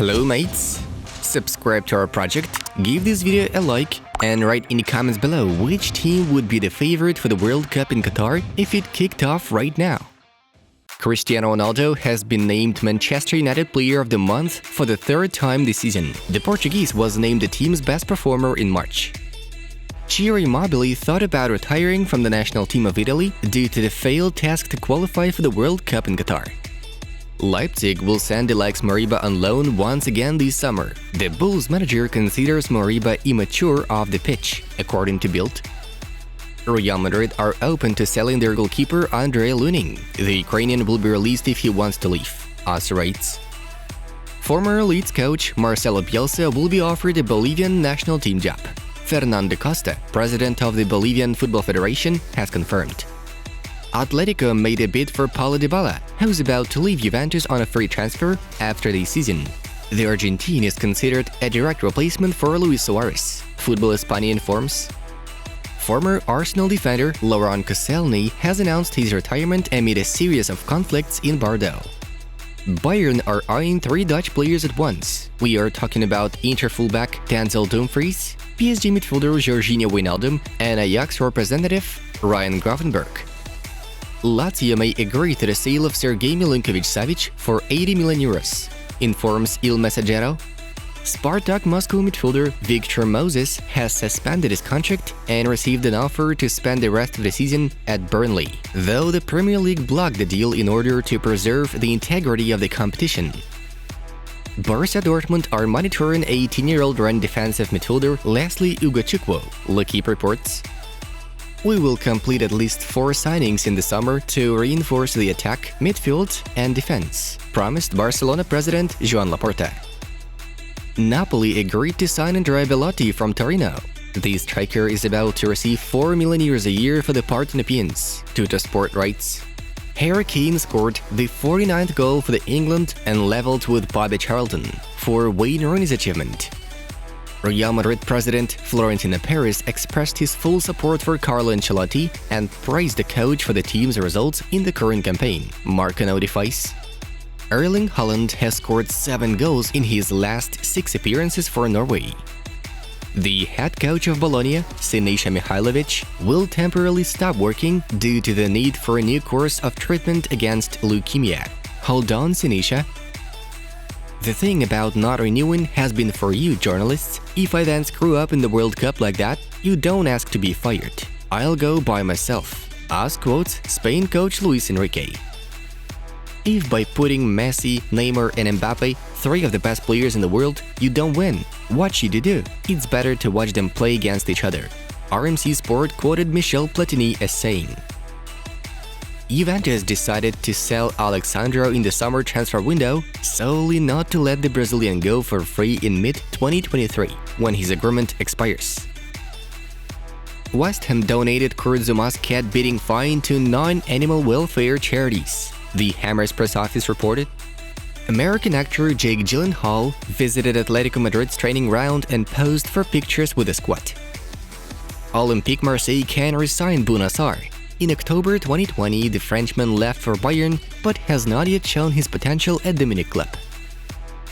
Hello mates! Subscribe to our project, give this video a like, and write in the comments below which team would be the favorite for the World Cup in Qatar if it kicked off right now. Cristiano Ronaldo has been named Manchester United Player of the Month for the third time this season. The Portuguese was named the team's best performer in March. Ciro Immobile thought about retiring from the national team of Italy due to the failed task to qualify for the World Cup in Qatar. Leipzig will send Alex Moriba on loan once again this summer. The Bulls manager considers Moriba immature off the pitch, according to Bild. Real Madrid are open to selling their goalkeeper Andrei Lunin. The Ukrainian will be released if he wants to leave, AS writes. Former Leeds coach Marcelo Bielsa will be offered a Bolivian national team job. Fernando Costa, president of the Bolivian Football Federation, has confirmed. Atletico made a bid for Paulo Dybala, who's about to leave Juventus on a free transfer after the season. The Argentine is considered a direct replacement for Luis Suarez, Football España informs. Former Arsenal defender Laurent Koscielny has announced his retirement amid a series of conflicts in Bordeaux. Bayern are eyeing 3 Dutch players at once. We are talking about Inter fullback Denzel Dumfries, PSG midfielder Georginio Wijnaldum, and Ajax representative Ryan Gravenberch. Lazio may agree to the sale of Sergei Milinkovic-Savic for 80 million euros, informs Il Messaggero. Spartak Moscow midfielder Victor Moses has suspended his contract and received an offer to spend the rest of the season at Burnley, though the Premier League blocked the deal in order to preserve the integrity of the competition. Barça Dortmund are monitoring 18-year-old Rennes defensive midfielder Leslie Ugachukwu, L'Equipe reports. We will complete at least 4 signings in the summer to reinforce the attack, midfield, and defense, promised Barcelona president Joan Laporta. Napoli agreed to sign Andrea Belotti from Torino. The striker is about to receive 4 million euros a year for the Partenopeans, Tuttosport writes. Harry Kane scored the 49th goal for the England and leveled with Bobby Charlton for Wayne Rooney's achievement. Real Madrid president Florentino Perez expressed his full support for Carlo Ancelotti and praised the coach for the team's results in the current campaign, Marca notifies. Erling Haaland has scored 7 goals in his last 6 appearances for Norway. The head coach of Bologna, Sinisa Mihajlovic, will temporarily stop working due to the need for a new course of treatment against leukemia. Hold on, Sinisa. The thing about not renewing has been for you, journalists. If I then screw up in the World Cup like that, you don't ask to be fired. I'll go by myself, as quotes Spain coach Luis Enrique. If by putting Messi, Neymar and Mbappe, 3 of the best players in the world, you don't win, what should you do? It's better to watch them play against each other. RMC Sport quoted Michel Platini as saying. Juventus decided to sell Alexandro in the summer transfer window solely not to let the Brazilian go for free in mid-2023, when his agreement expires. West Ham donated Kurt Zuma's cat-beating fine to 9 animal welfare charities, the Hammers press office reported. American actor Jake Gyllenhaal visited Atletico Madrid's training ground and posed for pictures with the squad. Olympique Marseille can resign Bouna Sarr. In October 2020, the Frenchman left for Bayern, but has not yet shown his potential at the Munich club.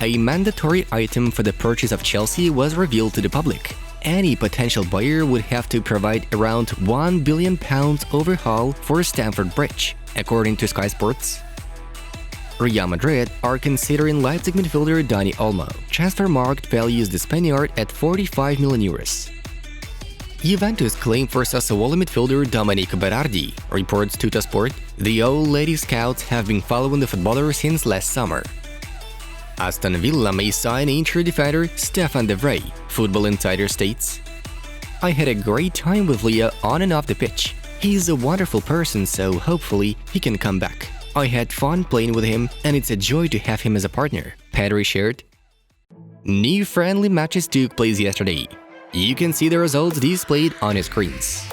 A mandatory item for the purchase of Chelsea was revealed to the public. Any potential buyer would have to provide around £1 billion overhaul for Stamford Bridge, according to Sky Sports. Real Madrid are considering Leipzig midfielder Dani Olmo. Transfermarkt values the Spaniard at 45 million euros. Juventus claim for Sassuolo midfielder Domenico Berardi, reports Tuttosport. The old lady scouts have been following the footballer since last summer. Aston Villa may sign Inter defender Stefan de Vrij, Football Insider states. I had a great time with Leo on and off the pitch. He's a wonderful person, so hopefully he can come back. I had fun playing with him and it's a joy to have him as a partner, Pedri shared. New friendly matches took place yesterday. You can see the results displayed on your screens.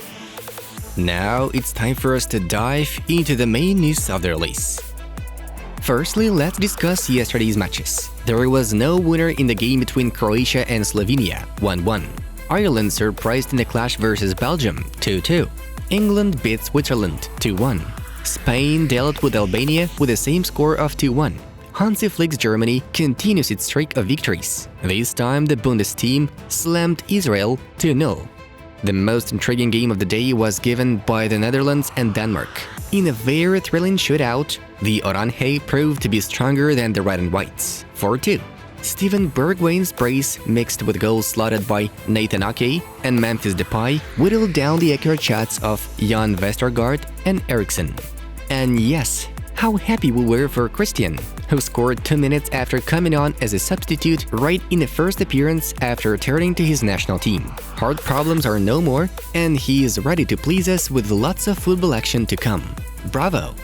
Now it's time for us to dive into the main news of the release. Firstly, let's discuss yesterday's matches. There was no winner in the game between Croatia and Slovenia, 1-1. Ireland surprised in the clash versus Belgium, 2-2. England beat Switzerland, 2-1. Spain dealt with Albania with the same score of 2-1. Hansi Flick's Germany continues its streak of victories. This time, the Bundes team slammed Israel 2-0. The most intriguing game of the day was given by the Netherlands and Denmark. In a very thrilling shootout, the Orange proved to be stronger than the Red and Whites, 4-2. Steven Bergwijn's brace, mixed with goals slotted by Nathan Ake and Memphis Depay, whittled down the accurate shots of Jan Vestergaard and Eriksson. And yes, how happy we were for Christian, who scored 2 minutes after coming on as a substitute right in the first appearance after returning to his national team. Heart problems are no more, and he is ready to please us with lots of football action to come. Bravo!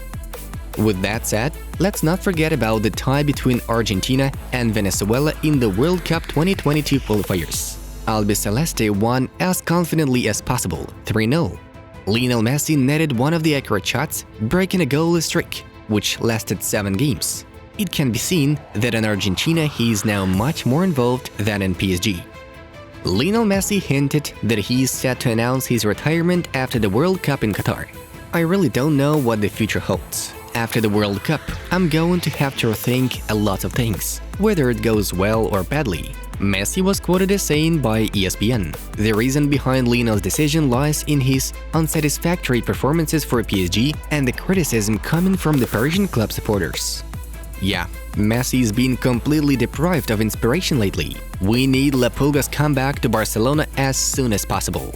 With that said, let's not forget about the tie between Argentina and Venezuela in the World Cup 2022 qualifiers. Albiceleste won as confidently as possible, 3-0. Lionel Messi netted one of the accurate shots, breaking a goalless streak, which lasted 7 games. It can be seen that in Argentina he is now much more involved than in PSG. Lionel Messi hinted that he is set to announce his retirement after the World Cup in Qatar. I really don't know what the future holds. After the World Cup, I'm going to have to rethink a lot of things, whether it goes well or badly. Messi was quoted as saying by ESPN, the reason behind Lionel's decision lies in his unsatisfactory performances for PSG and the criticism coming from the Parisian club supporters. Yeah, Messi's been completely deprived of inspiration lately. We need La Pulga's comeback to Barcelona as soon as possible.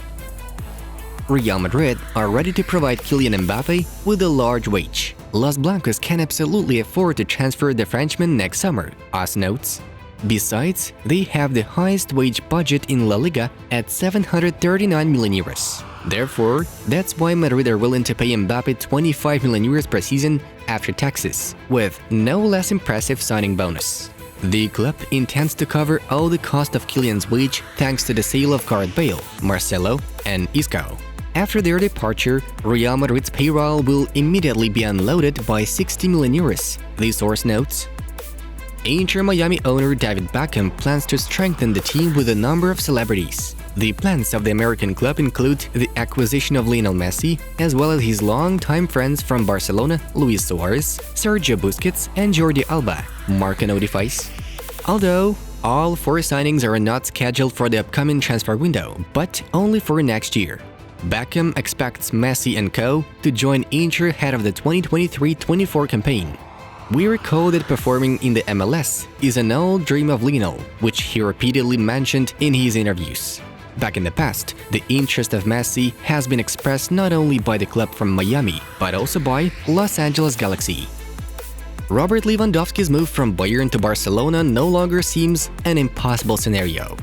Real Madrid are ready to provide Kylian Mbappe with a large wage. Los Blancos can absolutely afford to transfer the Frenchman next summer, AS notes. Besides, they have the highest wage budget in La Liga at 739 million euros. Therefore, that's why Madrid are willing to pay Mbappe 25 million euros per season after taxes, with no less impressive signing bonus. The club intends to cover all the cost of Kylian's wage thanks to the sale of Gareth Bale, Marcelo, and Isco. After their departure, Real Madrid's payroll will immediately be unloaded by 60 million euros, the source notes. Inter Miami owner David Beckham plans to strengthen the team with a number of celebrities. The plans of the American club include the acquisition of Lionel Messi, as well as his longtime friends from Barcelona, Luis Suarez, Sergio Busquets, and Jordi Alba, Marca notifies. Although, all 4 signings are not scheduled for the upcoming transfer window, but only for next year. Beckham expects Messi and co. to join Inter ahead of the 2023-24 campaign. We recall that performing in the MLS is an old dream of Lionel, which he repeatedly mentioned in his interviews. Back in the past, the interest of Messi has been expressed not only by the club from Miami, but also by Los Angeles Galaxy. Robert Lewandowski's move from Bayern to Barcelona no longer seems an impossible scenario.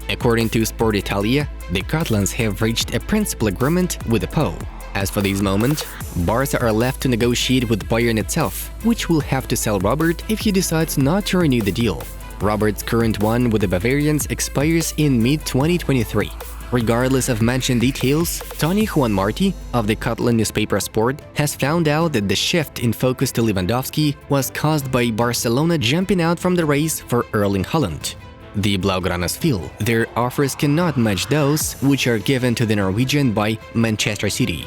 According to Sportitalia, the Catalans have reached a principal agreement with the PO. As for this moment, Barça are left to negotiate with Bayern itself, which will have to sell Robert if he decides not to renew the deal. Robert's current one with the Bavarians expires in mid-2023. Regardless of mentioned details, Toni Juanmarti of the Catalan newspaper Sport has found out that the shift in focus to Lewandowski was caused by Barcelona jumping out from the race for Erling Haaland. The Blaugranas feel their offers cannot match those which are given to the Norwegian by Manchester City.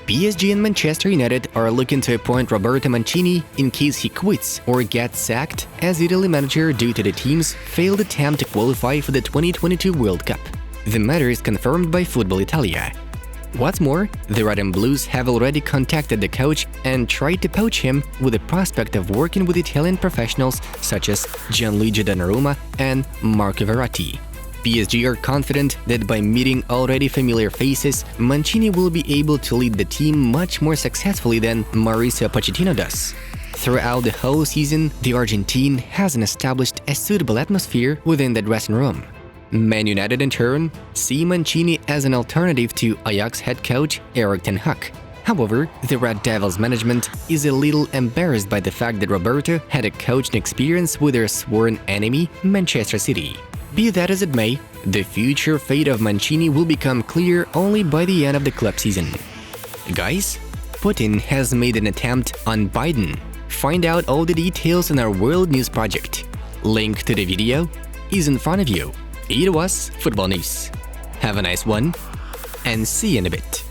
PSG and Manchester United are looking to appoint Roberto Mancini in case he quits or gets sacked as Italy manager due to the team's failed attempt to qualify for the 2022 World Cup. The matter is confirmed by Sportitalia. What's more, the Red and Blues have already contacted the coach and tried to poach him with the prospect of working with Italian professionals such as Gianluigi Donnarumma and Marco Verratti. PSG are confident that by meeting already familiar faces, Mancini will be able to lead the team much more successfully than Mauricio Pochettino does. Throughout the whole season, the Argentine hasn't established a suitable atmosphere within the dressing room. Man United, in turn, see Mancini as an alternative to Ajax head coach Erik ten Hag. However, the Red Devils management is a little embarrassed by the fact that Roberto had a coaching experience with their sworn enemy, Manchester City. Be that as it may, the future fate of Mancini will become clear only by the end of the club season. Guys, Putin has made an attempt on Biden. Find out all the details in our World News project. Link to the video is in front of you. It was Football News. Have a nice one, and see you in a bit.